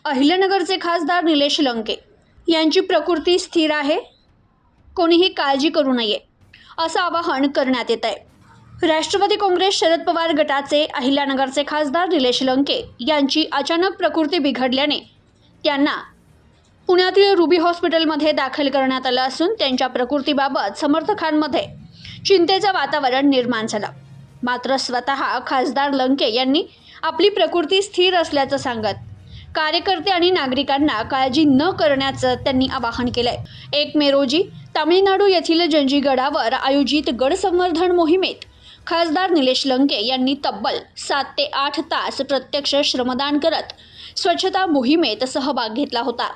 अहिल्यानगरचे खासदार निलेश लंके यांची प्रकृती स्थिर आहे, कोणीही काळजी करू नये असं आवाहन करण्यात येत आहे। राष्ट्रवादी काँग्रेस शरद पवार गटाचे अहिल्यानगरचे खासदार निलेश लंके यांची अचानक प्रकृती बिघडल्याने त्यांना पुण्यातील रुबी हॉस्पिटलमध्ये दाखल करण्यात आलं असून त्यांच्या प्रकृतीबाबत समर्थकांमध्ये चिंतेचं वातावरण निर्माण झालं। मात्र स्वतः खासदार लंके यांनी आपली प्रकृती स्थिर असल्याचं सांगत कार्यकर्ते आणि नागरिकांना काळजी न करण्याचं त्यांनी आवाहन केलंय। 1 मे रोजी तामिळनाडू येथील जंजीगडावर आयोजित गड संवर्धन मोहिमेत खासदार निलेश लंके यांनी तब्बल 7 ते 8 तास प्रत्यक्ष श्रमदान करत स्वच्छता मोहिमेत सहभाग घेतला होता।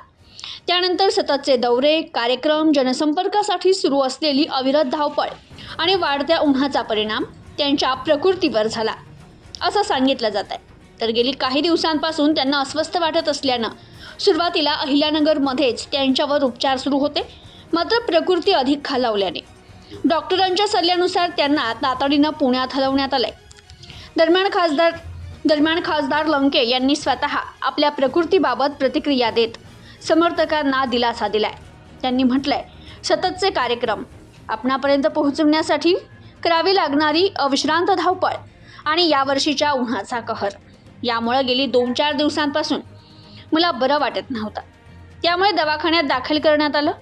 त्यानंतर सततचे दौरे, कार्यक्रम, जनसंपर्कासाठी सुरू असलेली अविरत धावपळ आणि वाढत्या उन्हाचा परिणाम त्यांच्या प्रकृतीवर झाला असं सांगितलं जात आहे। तर गेली काही दिवसांपासून त्यांना अस्वस्थ वाटत असल्यानं सुरुवातीला अहिल्यानगरमध्येच त्यांच्यावर उपचार सुरू होते। मात्र प्रकृती अधिक खालावल्याने डॉक्टरांच्या सल्ल्यानुसार त्यांना तातडीनं पुण्यात हलवण्यात आलंय। दरम्यान खासदार लंके यांनी स्वतः आपल्या प्रकृतीबाबत प्रतिक्रिया देत समर्थकांना दिलासा दिलाय। त्यांनी म्हटलंय, सततचे कार्यक्रम आपणापर्यंत पोहोचवण्यासाठी करावी लागणारी अविश्रांत धावपळ आणि यावर्षीच्या उन्हाचा कहर यामुळे गेली 2-4 दिवसांपासून मला बरं वाटत नव्हतं। त्यामुळे दवाखान्यात दाखल करण्यात आलं।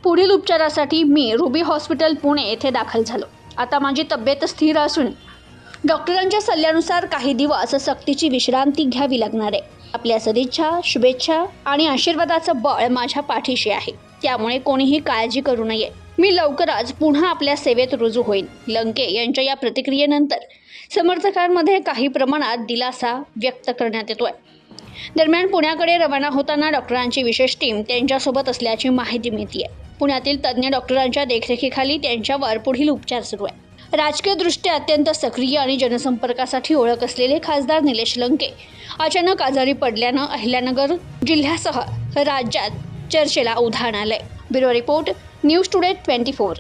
पुढील उपचारासाठी मी रुबी हॉस्पिटल पुणे येथे दाखल झालो। आता माझी तब्येत स्थिर असून डॉक्टरांच्या सल्ल्यानुसार काही दिवस सक्तीची विश्रांती घ्यावी लागणार आहे। आपल्या सदिच्छा, शुभेच्छा आणि आशीर्वादाचं बळ माझ्या पाठीशी आहे, त्यामुळे कोणीही काळजी करू नये। मी लवकरच पुन्हा आपल्या सेवेत रुजू होईन। लंके यांच्या या प्रतिक्रियेनंतर समर्थकांमध्ये काही प्रमाणात दिलासा व्यक्त करण्यात येतोय। दरम्यान पुण्याकडे रवाना होताना डॉक्टरांची विशेष टीम त्यांच्यासोबत असल्याची माहिती मिळते। पुण्यातील तज्ज्ञ डॉक्टरांच्या देखरेखीखाली त्यांच्यावर पुढील उपचार सुरू आहे। राजकीयदृष्ट्या अत्यंत सक्रिय आणि जनसंपर्कासाठी ओळख असलेले खासदार निलेश लंके अचानक आजारी पडल्यानं अहिल्यानगर जिल्ह्यासह राज्यात चर्चेला उधाण आलंय। Bureau report, news today 24।